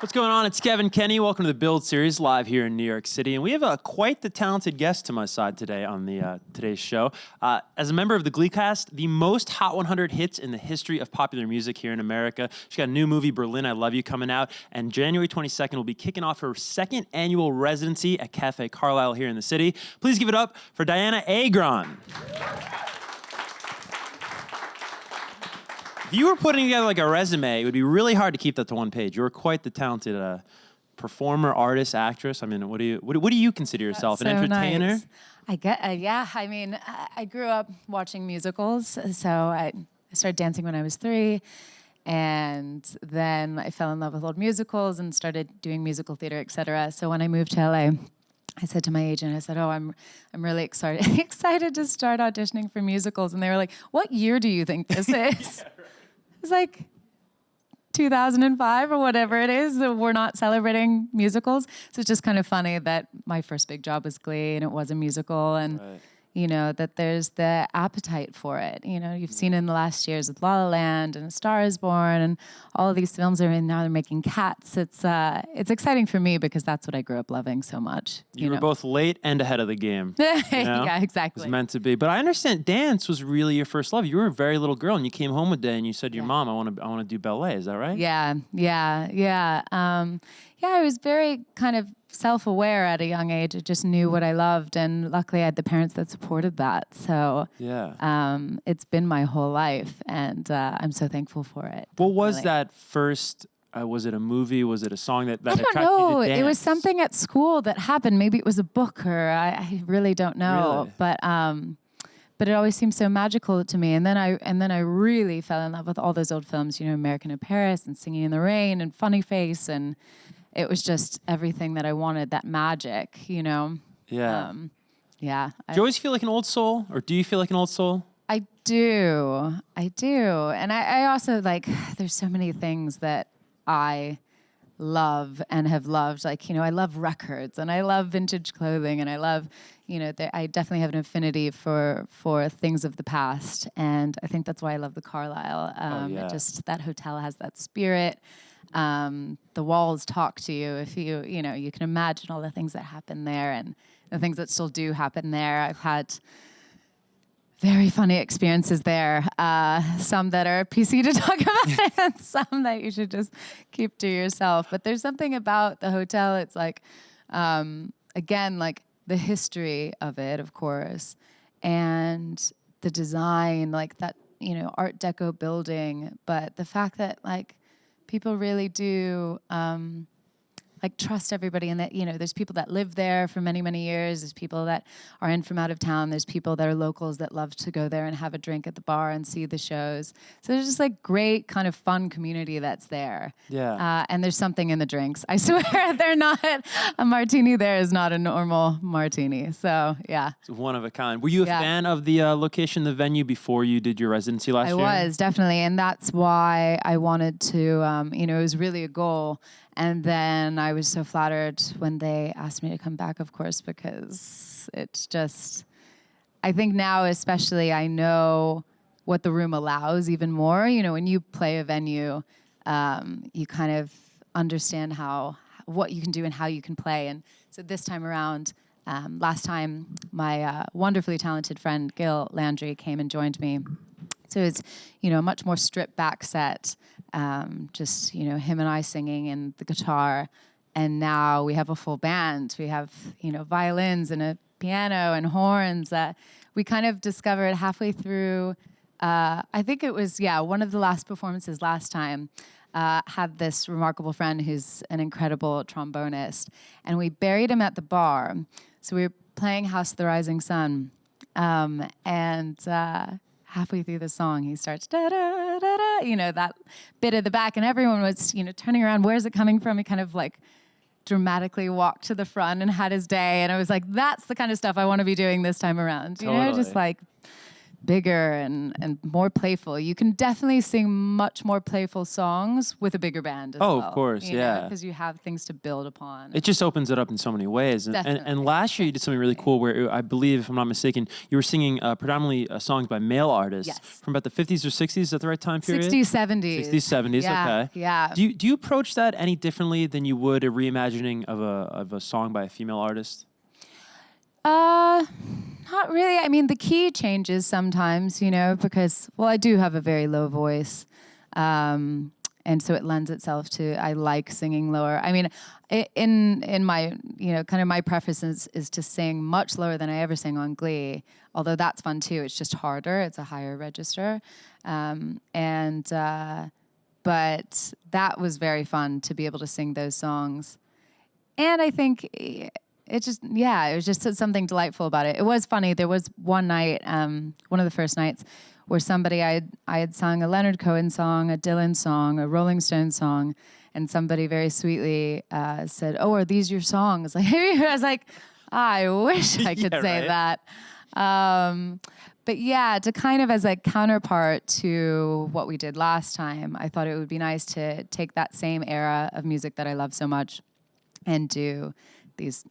What's going on? It's Kevin Kenny. Welcome to the Build Series live here in New York City. And we have quite the talented guest to my side today on the today's show. As a member of the Glee cast, the most Hot 100 hits in the history of popular music here in America. She's got a new movie, Berlin, I Love You, coming out. And January 22nd will be kicking off her second annual residency at Café Carlyle here in the city. Please give it up for Dianna Agron. If you were putting together like a resume, it would be really hard to keep that to one page. You were quite the talented performer, artist, actress. I mean, what do you consider yourself? An entertainer? Nice. I mean, I grew up watching musicals, so I started dancing when I was 3, and then I fell in love with old musicals and started doing musical theater, etc. So when I moved to LA, I said to my agent, I said, "Oh, I'm really excited to start auditioning for musicals." And they were like, "What year do you think this is?" It's like 2005 or whatever it is. We're not celebrating musicals. So it's just kind of funny that my first big job was Glee and it was a musical, and you know, that there's the appetite for it. You know, you've seen in the last years with La La Land and A Star Is Born and all of these films now they're making Cats. It's exciting for me because that's what I grew up loving so much. You were both late and ahead of the game. You know? Yeah, exactly. It was meant to be. But I understand dance was really your first love. You were a very little girl and you came home one day and you said to your mom, I want to do ballet. Is that right? Yeah. I was very kind of self-aware at a young age. I just knew what I loved, and luckily I had the parents that supported that. So it's been my whole life, and I'm so thankful for it. What was that first? Was it a movie? Was it a song that I don't know. It was something at school that happened. Maybe it was a book, or I really don't know. Really? But it always seemed so magical to me. And then I really fell in love with all those old films. You know, American in Paris and Singing in the Rain and Funny Face, and it was just everything that I wanted, that magic, you know? Yeah. Do you always feel like an old soul, or do you feel like an old soul? I do. And I also, like, there's so many things that I love and have loved. Like, you know, I love records, and I love vintage clothing, and I love, you know, I definitely have an affinity for things of the past. And I think that's why I love the Carlyle. Just that hotel has that spirit. The walls talk to you if you know, you can imagine all the things that happen there and the things that still do happen there. I've had very funny experiences there, some that are PC to talk about and some that you should just keep to yourself. But there's something about the hotel, it's like, again, like the history of it, of course, and the design, like that, you know, Art Deco building, but the fact that, like, people really do like trust everybody, and that, you know, there's people that live there for many, many years. There's people that are in from out of town. There's people that are locals that love to go there and have a drink at the bar and see the shows. So there's just like great kind of fun community that's there. Yeah. And there's something in the drinks. I swear they're not, a martini there is not a normal martini. So yeah. It's one of a kind. Were you a fan of the location, the venue, before you did your residency last year? I was, definitely. And that's why I wanted to, you know, it was really a goal. And then I was so flattered when they asked me to come back, of course, because it's just, I think now especially I know what the room allows even more. You know, when you play a venue, you kind of understand what you can do and how you can play. And so this time around, last time, my wonderfully talented friend Gil Landry came and joined me. So it's, you know, a much more stripped back set, just, you know, him and I singing and the guitar. And now we have a full band. We have, you know, violins and a piano and horns. We kind of discovered halfway through, I think it was, one of the last performances last time, had this remarkable friend who's an incredible trombonist. And we buried him at the bar. So we were playing House of the Rising Sun. Halfway through the song, he starts da-da-da-da, you know, that bit at the back, and everyone was, you know, turning around, where's it coming from? He kind of like dramatically walked to the front and had his day, and I was like, that's the kind of stuff I want to be doing this time around. You know, just like bigger and more playful. You can definitely sing much more playful songs with a bigger band as well. Oh, of course, yeah. Because you have things to build upon. It just opens it up in so many ways. And last year you did something really cool where I believe, if I'm not mistaken, you were singing predominantly songs by male artists from about the 50s or 60s. Is that the right time period? 60s, 70s. 60s, 70s, okay. Yeah. Do you approach that any differently than you would a reimagining of a song by a female artist? Not really. I mean, the key changes sometimes, because, well, I do have a very low voice. And so it lends itself to, I like singing lower. I mean, in my, kind of my preference is to sing much lower than I ever sang on Glee, although that's fun too. It's just harder. It's a higher register. But that was very fun to be able to sing those songs. And I think it was just something delightful about it. It was funny. There was one night, one of the first nights, where somebody I had sung a Leonard Cohen song, a Dylan song, a Rolling Stones song, and somebody very sweetly said, "Oh, are these your songs?" I was like, I wish I could say that. But yeah, to kind of as a counterpart to what we did last time, I thought it would be nice to take that same era of music that I love so much and do these,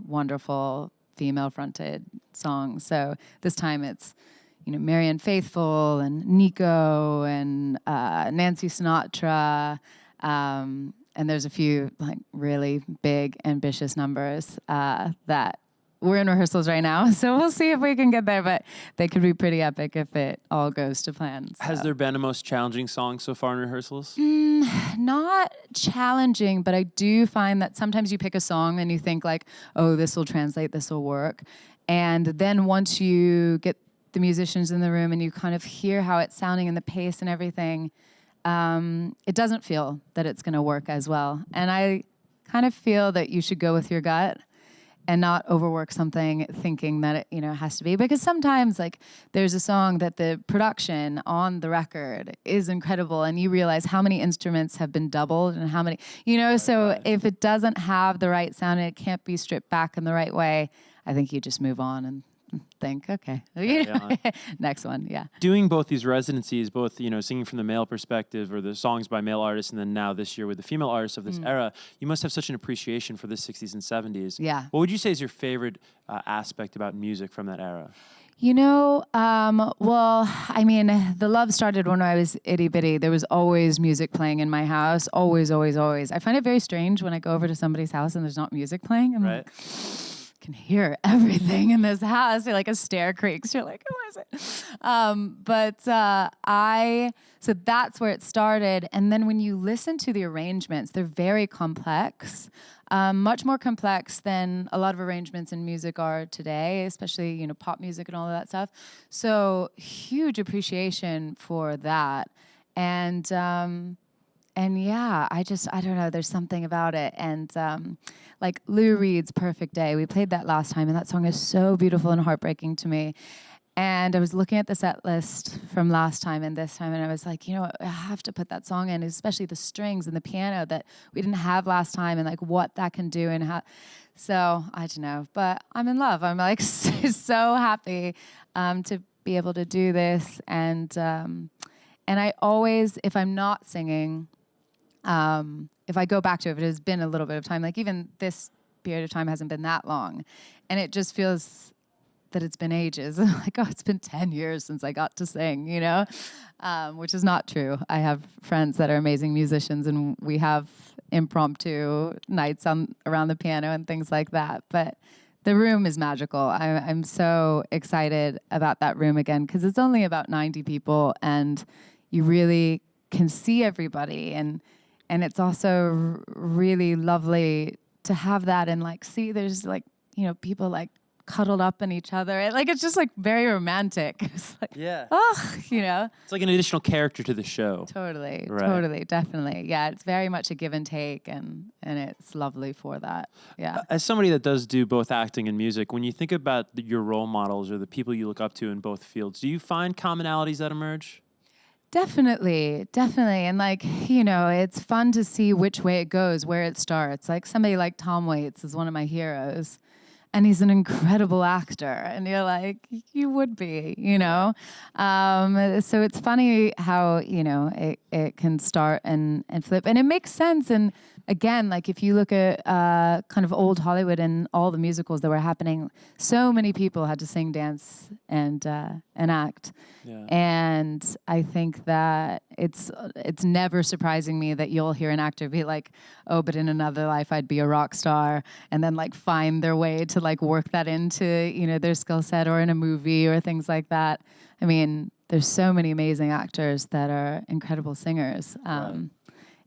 wonderful female-fronted songs. So this time it's, Marianne Faithfull and Nico and Nancy Sinatra. And there's a few really big, ambitious numbers that we're in rehearsals right now. So we'll see if we can get there, but they could be pretty epic if it all goes to plan. So. Has there been a most challenging song so far in rehearsals? Not challenging, but I do find that sometimes you pick a song and you think oh, this will translate, this will work. And then once you get the musicians in the room and you kind of hear how it's sounding and the pace and everything, it doesn't feel that it's going to work as well. And I kind of feel that you should go with your gut and not overwork something thinking that it, has to be. Because sometimes, there's a song that the production on the record is incredible, and you realize how many instruments have been doubled and how many, so if it doesn't have the right sound and it can't be stripped back in the right way, I think you just move on and think, okay, next one, yeah. Doing both these residencies, both singing from the male perspective or the songs by male artists, and then now this year with the female artists of this era, you must have such an appreciation for the 60s and 70s. Yeah. What would you say is your favorite aspect about music from that era? Well, I mean, the love started when I was itty bitty. There was always music playing in my house, always, always, always. I find it very strange when I go over to somebody's house and there's not music playing. I'm like, can hear everything in this house. You're like a stair creaks. You're like, who is it? So that's where it started. And then when you listen to the arrangements, they're very complex, much more complex than a lot of arrangements in music are today, especially, pop music and all of that stuff. So huge appreciation for that. And yeah, I don't know, there's something about it. And Lou Reed's Perfect Day, we played that last time, and that song is so beautiful and heartbreaking to me. And I was looking at the set list from last time and this time, and I was like, I have to put that song in, especially the strings and the piano that we didn't have last time, and what that can do and how. So I don't know, but I'm in love. I'm so happy to be able to do this. And I always, if I'm not singing, if I go back to it, if it has been a little bit of time, even this period of time hasn't been that long, and it just feels that it's been ages. I'm like, oh, it's been 10 years since I got to sing, which is not true. I have friends that are amazing musicians, and we have impromptu nights around the piano and things like that. But the room is magical. I'm so excited about that room again, because it's only about 90 people, and you really can see everybody, and it's also really lovely to have that and see there's people cuddled up in each other. It's just very romantic. It's It's like an additional character to the show. Totally, right. Totally, definitely. Yeah, it's very much a give and take, and it's lovely for that. Yeah. As somebody that does do both acting and music, when you think about your role models or the people you look up to in both fields, do you find commonalities that emerge? Definitely. And it's fun to see which way it goes, where it starts. Somebody like Tom Waits is one of my heroes. and he's an incredible actor. And you're like, you would be, you know? So it's funny how, you know, it can start and flip. And it makes sense. And again, like if you look at kind of old Hollywood and all the musicals that were happening, so many people had to sing, dance, and act. Yeah. And I think that it's never surprising me that you'll hear an actor be like, oh, but in another life I'd be a rock star, and then like find their way to like work that into, you know, their skill set or in a movie or things like that. I mean, there's so many amazing actors that are incredible singers. Right.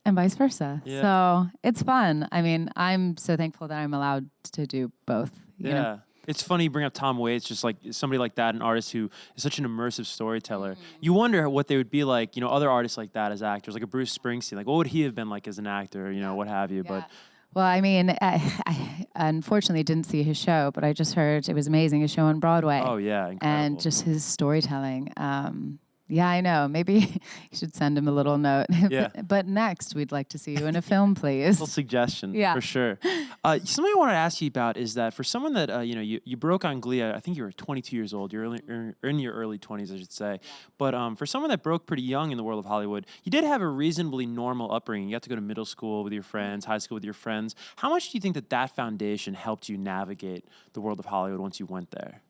And vice versa. Yeah. So it's fun. I mean, I'm so thankful that I'm allowed to do both. You know? It's funny you bring up Tom Waits, just like somebody like that, an artist who is such an immersive storyteller. You wonder what they would be like, you know, other artists like that as actors, like a Bruce Springsteen. Like, what would he have been like as an actor, you know, what have you? Yeah. But well, I mean, I unfortunately didn't see his show, but I just heard it was amazing, his show on Broadway. oh yeah, incredible. And just his storytelling. Yeah, I know. Maybe you should send him a little note. Yeah. But next, we'd like to see you in a film, please. little suggestion, Yeah. for sure. Something I wanted to ask you about is that for someone that, you know, you broke on Glee, I think you were 22 years old. You're in your early 20s, I should say. But for someone that broke pretty young in the world of Hollywood, you did have a reasonably normal upbringing. You got to go to middle school with your friends, high school with your friends. How much do you think that foundation helped you navigate the world of Hollywood once you went there?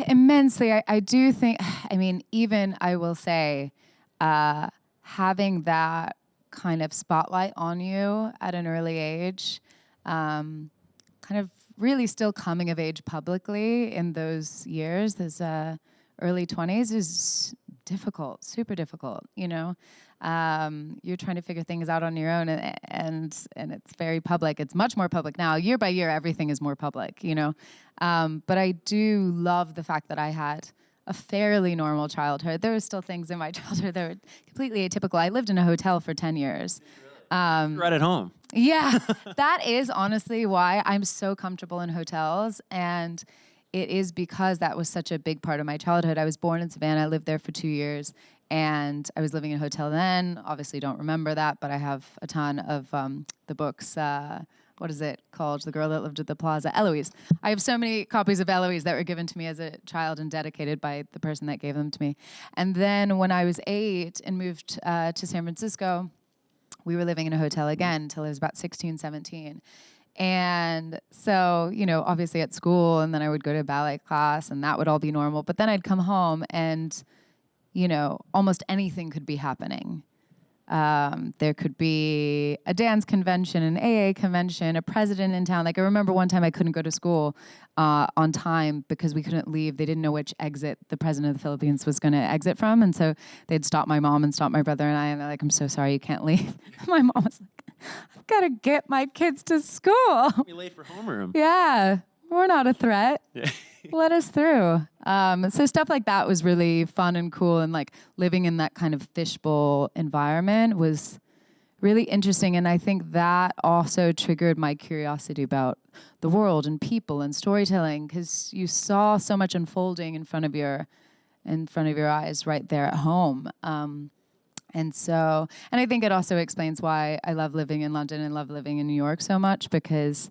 Immensely. I do think, I mean, even I will say, having that kind of spotlight on you at an early age, kind of really still coming of age publicly in those years, those early 20s is difficult, super difficult, you know? You're trying to figure things out on your own, and it's very public. It's much more public now. Year by year, everything is more public, you know? But I do love the fact that I had a fairly normal childhood. There were still things in my childhood that were completely atypical. I lived in a hotel for 10 years. Right at home. Yeah, that is honestly why I'm so comfortable in hotels, and it is because that was such a big part of my childhood. I was born in Savannah. I lived there for 2 years, and I was living in a hotel then. Obviously don't remember that, but I have a ton of the books. What is it called? The Girl That Lived at the Plaza. Eloise. I have so many copies of Eloise that were given to me as a child and dedicated by the person that gave them to me. And then when I was 8 and moved to San Francisco, we were living in a hotel again until I was about 16, 17. And so, you know, obviously at school, and then I would go to ballet class, and that would all be normal. But then I'd come home and, you know, almost anything could be happening. There could be a dance convention, an AA convention, a president in town. Like I remember one time I couldn't go to school on time because we couldn't leave. They didn't know which exit the president of the Philippines was going to exit from. And so they'd stop my mom and stop my brother and I. And they're like, I'm so sorry, you can't leave. My mom was like, I've got to get my kids to school. Be late for homeroom. Yeah, we're not a threat. Yeah. Let us through. So stuff like that was really fun and cool, and like living in that kind of fishbowl environment was really interesting. And I think that also triggered my curiosity about the world and people and storytelling, because you saw so much unfolding in front of your eyes right there at home. And I think it also explains why I love living in London and love living in New York so much, because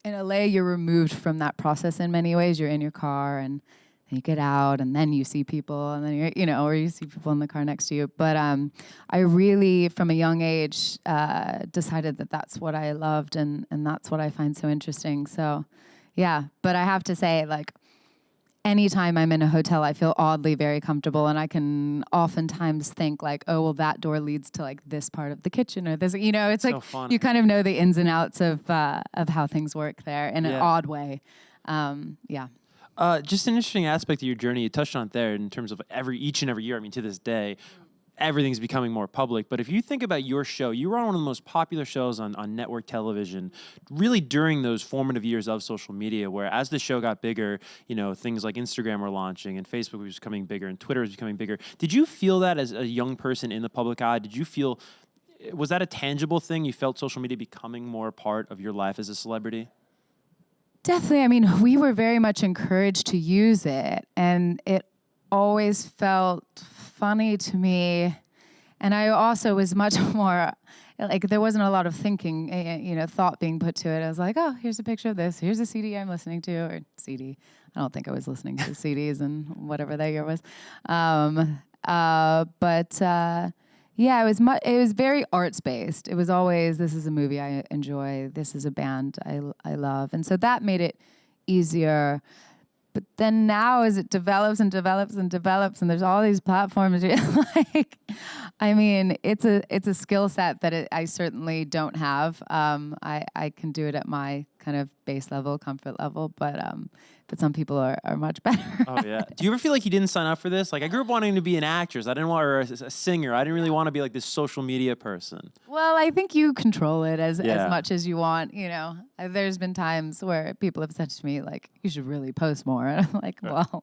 in LA, you're removed from that process in many ways. You're in your car, and then you get out, and then you see people, and then or you see people in the car next to you. But I really, from a young age, decided that that's what I loved, and that's what I find so interesting. So, yeah. But I have to say, like, anytime I'm in a hotel, I feel oddly very comfortable, and I can oftentimes think like, oh, well, that door leads to like this part of the kitchen or this, it's so like fun. You kind of know the ins and outs of how things work there in an odd way. Yeah. Just an interesting aspect of your journey. You touched on it there in terms of each and every year. I mean, to this day, everything's becoming more public. But if you think about your show, you were on one of the most popular shows on network television, really during those formative years of social media, where as the show got bigger, things like Instagram were launching and Facebook was becoming bigger and Twitter was becoming bigger. Did you feel that as a young person in the public eye? Was that a tangible thing? You felt social media becoming more a part of your life as a celebrity? Definitely. I mean, we were very much encouraged to use it, and it always felt funny to me And I also was much more, like, there wasn't a lot of thinking, thought being put to it. I was like, oh, here's a picture of this. Here's a CD I'm listening to, or CD. I don't think I was listening to CDs in whatever that year was. Yeah, it was very arts based. It was always, this is a movie I enjoy. This is a band I love. And so that made it easier. But then now as it develops and develops and develops, and there's all these platforms, like, I mean, it's a skill set that I certainly don't have. I can do it at my kind of base level, comfort level, but some people are much better. Oh yeah. Do you ever feel like you didn't sign up for this? Like, I grew up wanting to be an actress. I didn't want or a singer. I didn't really want to be like this social media person. Well, I think you control it as much as you want. There's been times where people have said to me, like, you should really post more. And I'm like, well,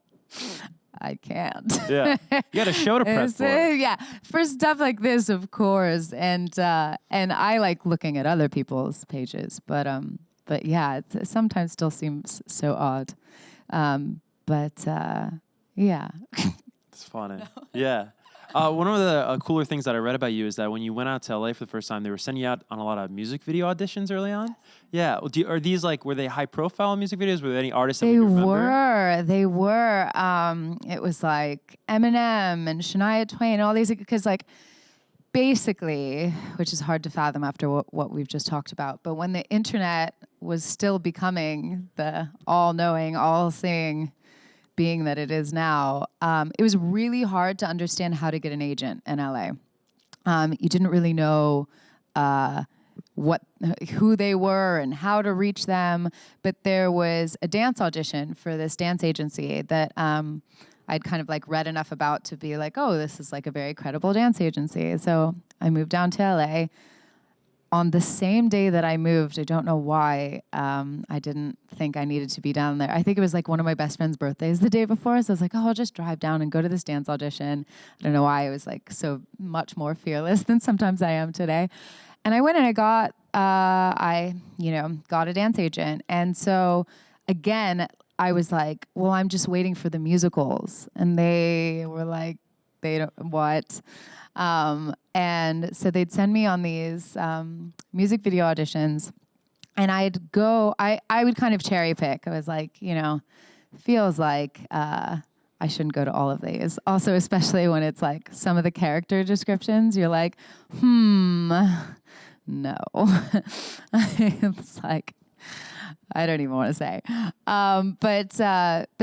I can't. Yeah. You got a show to prep for. Yeah. For stuff like this, of course. And I like looking at other people's pages, but yeah, it sometimes still seems so odd. Yeah. It's funny. No. Yeah. One of the cooler things that I read about you is that when you went out to LA for the first time, they were sending you out on a lot of music video auditions early on. Yeah. Are these were they high profile music videos? Were there any artists that you remember? They were. It was like Eminem and Shania Twain, all these, because basically, which is hard to fathom after what we've just talked about, but when the internet was still becoming the all-knowing, all-seeing being that it is now, it was really hard to understand how to get an agent in LA. You didn't really know who they were and how to reach them, but there was a dance audition for this dance agency that I'd kind of read enough about to be like, oh, this is a very credible dance agency. So I moved down to LA. On the same day that I moved, I don't know why, I didn't think I needed to be down there. I think it was one of my best friend's birthdays the day before. So I was like, oh, I'll just drive down and go to this dance audition. I don't know why I was so much more fearless than sometimes I am today. And I went and I got a dance agent. And so again, I was like, well, I'm just waiting for the musicals. And they were like, what? And so they'd send me on these music video auditions, and I would kind of cherry pick. I was like, feels like I shouldn't go to all of these. Also, especially when it's some of the character descriptions, you're like, no. It's I don't even want to say. But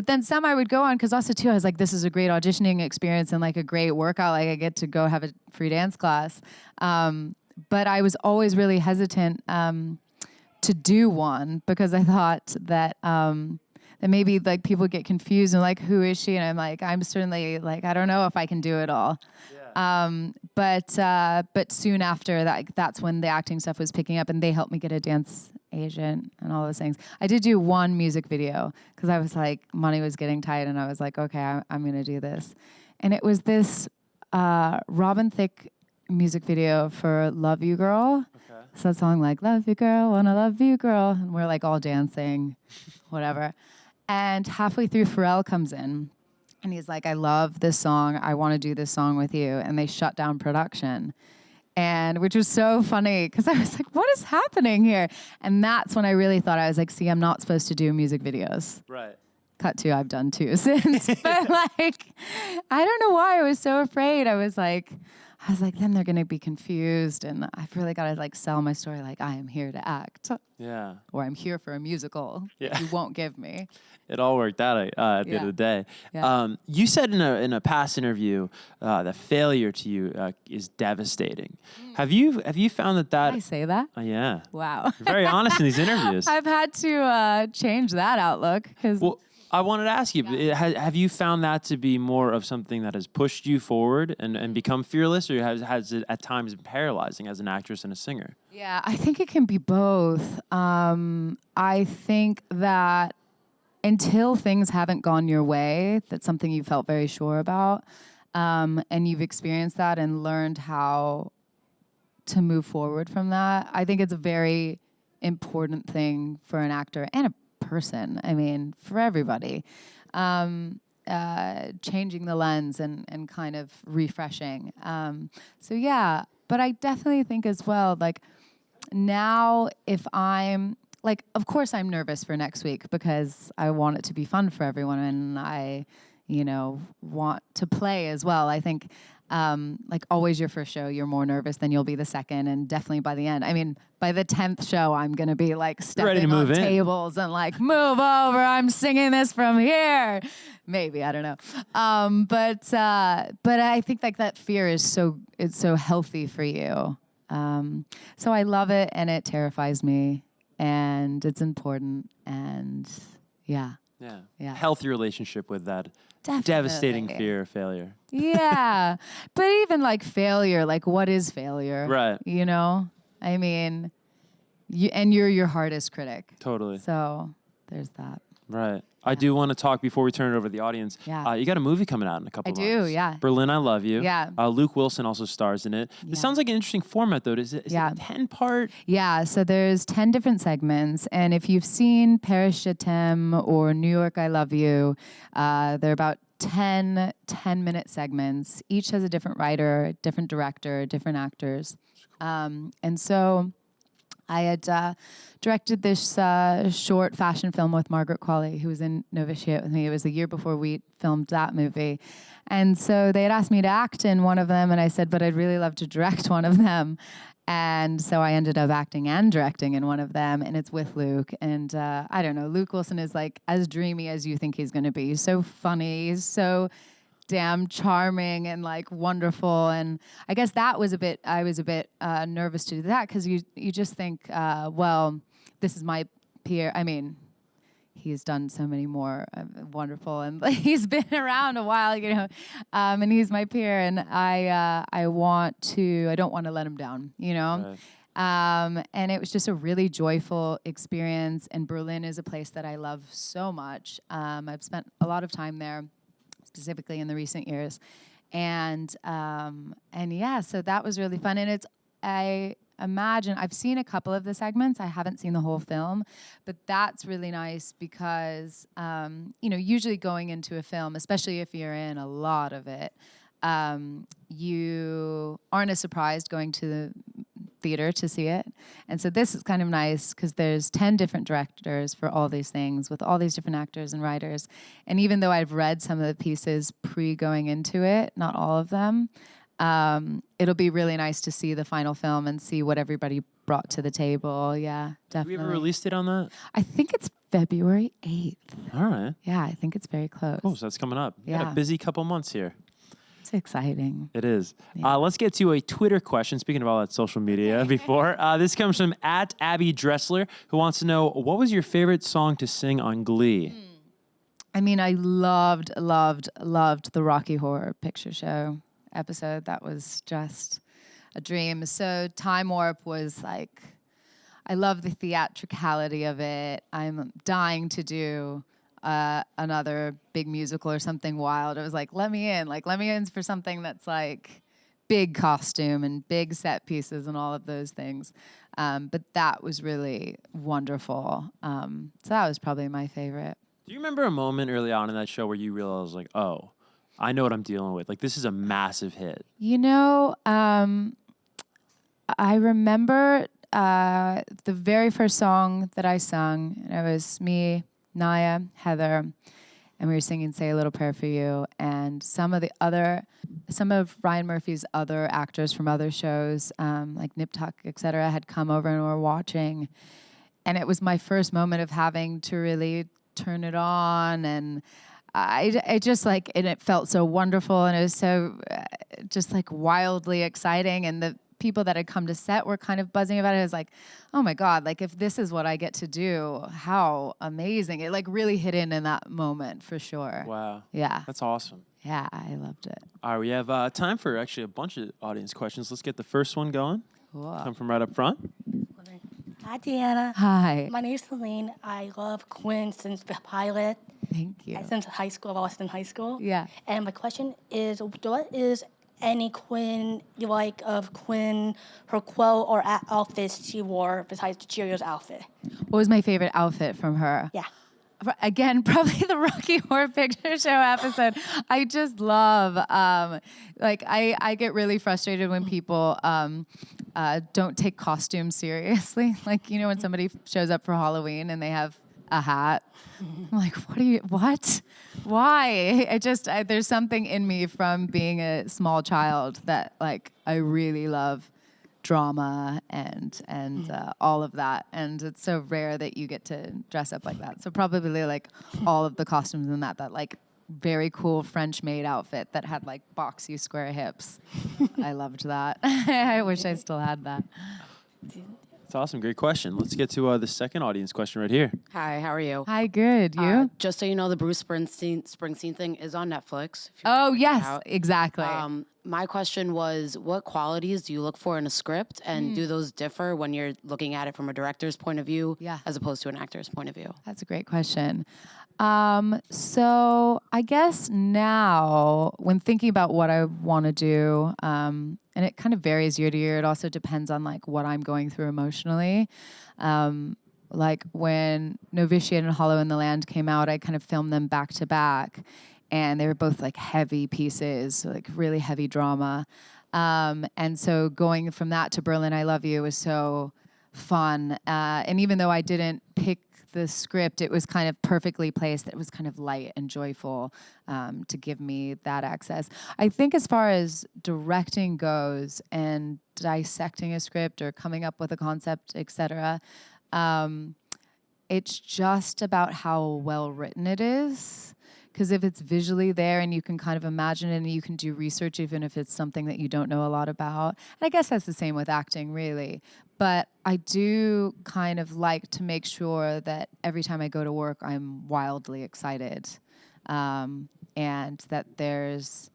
then some I would go on, because also too, I was like, this is a great auditioning experience and a great workout. I get to go have a free dance class. But I was always really hesitant to do one, because I thought that maybe people get confused and who is she? And I'm like, I'm certainly I don't know if I can do it all. Yeah. But soon after that's when the acting stuff was picking up, and they helped me get a dance agent and all those things. I did do one music video because I was money was getting tight, and I was like, okay, I'm going to do this. And it was this Robin Thicke music video for Love You Girl. Okay. So that song Love You Girl, Wanna Love You Girl. And we're all dancing, whatever. And halfway through, Pharrell comes in. And he's like, I love this song. I want to do this song with you. And they shut down production. And which was so funny, because I was like, what is happening here? And that's when I really thought, I was like, see, I'm not supposed to do music videos. Right. Cut to, I've done 2 since. But I don't know why I was so afraid. I was like, then they're going to be confused. And I've really got to sell my story I am here to act. Yeah. Or I'm here for a musical that you won't give me. It all worked out at the end of the day. Yeah. You said in a past interview that failure to you is devastating. Have you found that? Did I say that? Yeah. Wow. You're very honest in these interviews. I've had to change that outlook, because. Well, I wanted to ask you, have you found that to be more of something that has pushed you forward and become fearless, or has it at times been paralyzing as an actress and a singer? Yeah, I think it can be both. I think that until things haven't gone your way, that's something you felt very sure about, and you've experienced that and learned how to move forward from that, I think it's a very important thing for an actor and a person, for everybody. changing the lens and kind of refreshing. So yeah, but I definitely think as well, like now if I'm, like, of course I'm nervous for next week because I want it to be fun for everyone and I, want to play as well. I think like always your first show, you're more nervous than you'll be the second, and definitely by the end. I mean, by the 10th show, I'm going to be like stepping on tables and like, move over, I'm singing this from here. Maybe, I don't know. But I think like that fear is it's so healthy for you. So I love it and it terrifies me and it's important and yeah. Healthy relationship with that Definitely. Devastating fear of failure. Yeah. But even like failure, like what is failure? Right. I mean, you're your hardest critic. Totally. So there's that. Right. I do want to talk before we turn it over to the audience. Yeah. You got a movie coming out in a couple of months. I do, yeah. Berlin, I Love You. Yeah. Luke Wilson also stars in it. This sounds like an interesting format, though. Is it a 10-part? Yeah, so there's 10 different segments. And if you've seen Paris Je t'aime or New York, I Love You, they're about 10 10-minute segments. Each has a different writer, different director, different actors. And so I had directed this short fashion film with Margaret Qualley, who was in Novitiate with me. It was the year before we filmed that movie. And so they had asked me to act in one of them, and I said, but I'd really love to direct one of them. And so I ended up acting and directing in one of them, and it's with Luke. And I don't know, Luke Wilson is like as dreamy as you think he's going to be. He's so funny, he's so damn charming and like wonderful. And I guess I was a bit nervous to do that because you just think, well, this is my peer. I mean, he's done so many more wonderful, and he's been around a while, and he's my peer, and I don't want to let him down, Right. And it was just a really joyful experience. And Berlin is a place that I love so much. I've spent a lot of time there, specifically in the recent years. And yeah, so that was really fun. And I imagine, I've seen a couple of the segments. I haven't seen the whole film, but that's really nice because, usually going into a film, especially if you're in a lot of it, you aren't as surprised going to the theater to see it. And so this is kind of nice because there's 10 different directors for all these things with all these different actors and writers. And even though I've read some of the pieces going into it, not all of them, it'll be really nice to see the final film and see what everybody brought to the table. Yeah, definitely. Have we ever released it on that? I think it's February 8th. All right. Yeah, I think it's very close. Cool, so that's coming up. You got a busy couple months here. It's exciting. It is. Yeah. Let's get to a Twitter question. Speaking of all that social media before. This comes from @Abby Dressler, who wants to know, what was your favorite song to sing on Glee? I mean, I loved the Rocky Horror Picture Show episode. That was just a dream. So Time Warp was like, I love the theatricality of it. I'm dying to do another big musical or something wild. It was like, let me in for something that's like big costume and big set pieces and all of those things. But that was really wonderful. So that was probably my favorite. Do you remember a moment early on in that show where you realized like, oh, I know what I'm dealing with. Like, this is a massive hit. I remember the very first song that I sung, and it was me, Naya, Heather, and we were singing Say a Little Prayer for You. And some of Ryan Murphy's other actors from other shows, like Nip Tuck, et cetera, had come over and were watching. And it was my first moment of having to really turn it on, and I just like, and it felt so wonderful, and it was so just like wildly exciting. And the people that had come to set were kind of buzzing about it. It was like, oh my God, like if this is what I get to do, how amazing. It like really hit in that moment for sure. Wow. Yeah. That's awesome. Yeah, I loved it. All right, we have time for actually a bunch of audience questions. Let's get the first one going. Cool. Come from right up front. Hi, Dianna. Hi. My name is Celine. I love Quinn since the pilot. Thank you. Since high school, I've always been in high school. Yeah. And my question is, what is any Quinn you like of Quinn, her quote or outfits she wore besides Cheerios outfit? What was my favorite outfit from her? Yeah. Again, probably the Rocky Horror Picture Show episode. I just love, I get really frustrated when people don't take costumes seriously. Like, when somebody shows up for Halloween and they have a hat. I'm like, what? Why? There's something in me from being a small child that, like, I really love drama and all of that, and it's so rare that you get to dress up like that. So probably like all of the costumes in that like very cool French maid outfit that had like boxy square hips. I loved that. I wish I still had that. That's awesome. Great question. Let's get to the second audience question right here. Hi, how are you? Hi, good. You? Just so you know, the Bruce Springsteen thing is on Netflix. Oh, yes, exactly. My question was, what qualities do you look for in a script, and do those differ when you're looking at it from a director's point of view as opposed to an actor's point of view? That's a great question. So I guess now, when thinking about what I want to do, and it kind of varies year to year. It also depends on like what I'm going through emotionally. Like when Novitiate and Hollow in the Land came out, I kind of filmed them back to back, and they were both like heavy pieces, so, like really heavy drama. And so going from that to Berlin, I Love You was so fun. And even though I didn't pick the script, it was kind of perfectly placed. It was kind of light and joyful to give me that access. I think as far as directing goes and dissecting a script or coming up with a concept, etc., it's just about how well written it is. Because if it's visually there and you can kind of imagine it and you can do research even if it's something that you don't know a lot about. And I guess that's the same with acting, really. But I do kind of like to make sure that every time I go to work, I'm wildly excited. And that there's,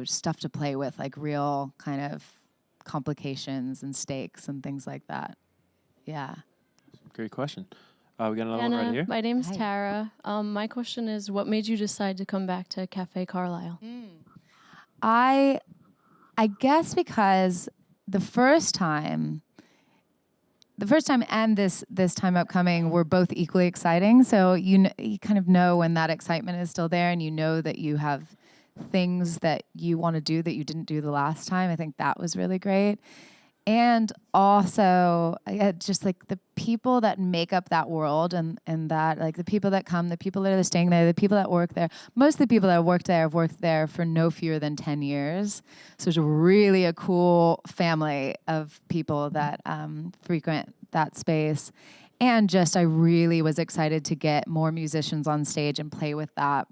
stuff to play with, like real kind of complications and stakes and things like that. Yeah. Great question. We got another one right here. My name's Tara. My question is, what made you decide to come back to Café Carlyle? I guess because the first time and this time upcoming were both equally exciting. So you kind of know when that excitement is still there, and you know that you have things that you want to do that you didn't do the last time. I think that was really great. And also, just like the people that make up that world and that, like the people that come, the people that are staying there, the people that work there. Most of the people that have worked there for no fewer than 10 years. So it's really a cool family of people that frequent that space. And just I really was excited to get more musicians on stage and play with that.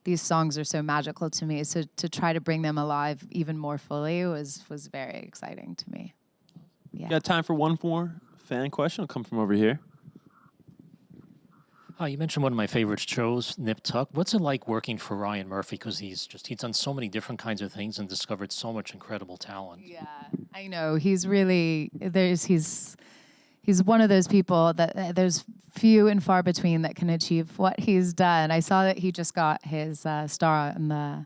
These songs are so magical to me. So to try to bring them alive even more fully was very exciting to me. Yeah. Got time for one more fan question? I'll come from over here. You mentioned one of my favorite shows, Nip Tuck. What's it like working for Ryan Murphy? Because he's done so many different kinds of things and discovered so much incredible talent. Yeah, I know. He's one of those people that there's few and far between that can achieve what he's done. I saw that he just got his star on the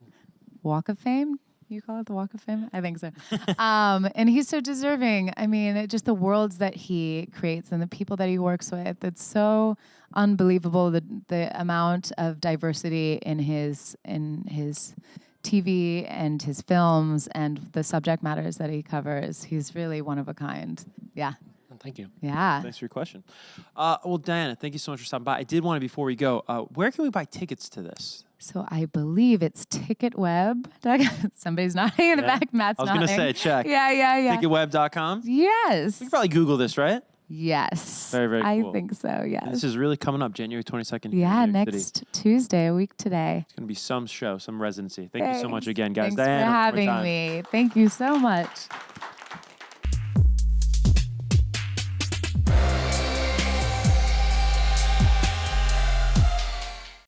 Walk of Fame. You call it the Walk of Fame? I think so. And he's so deserving. I mean, just the worlds that he creates and the people that he works with. It's so unbelievable, the amount of diversity in his TV and his films and the subject matters that he covers. He's really one of a kind. Yeah. Thank you. Yeah. Thanks for your question. Well, Dianna, thank you so much for stopping by. I did want to, before we go, where can we buy tickets to this? So I believe it's TicketWeb. Somebody's nodding in the back. Matt's nodding. I was going to say, check. Yeah. Ticketweb.com? Yes. We can probably Google this, right? Yes. Very, very cool. I think so, yes. And this is really coming up, January 22nd. Yeah, in New York next City. Tuesday, a week today. It's going to be some show, some residency. Thank you so much again, guys. Thanks Dianna, for one more having time. me. Thank you so much.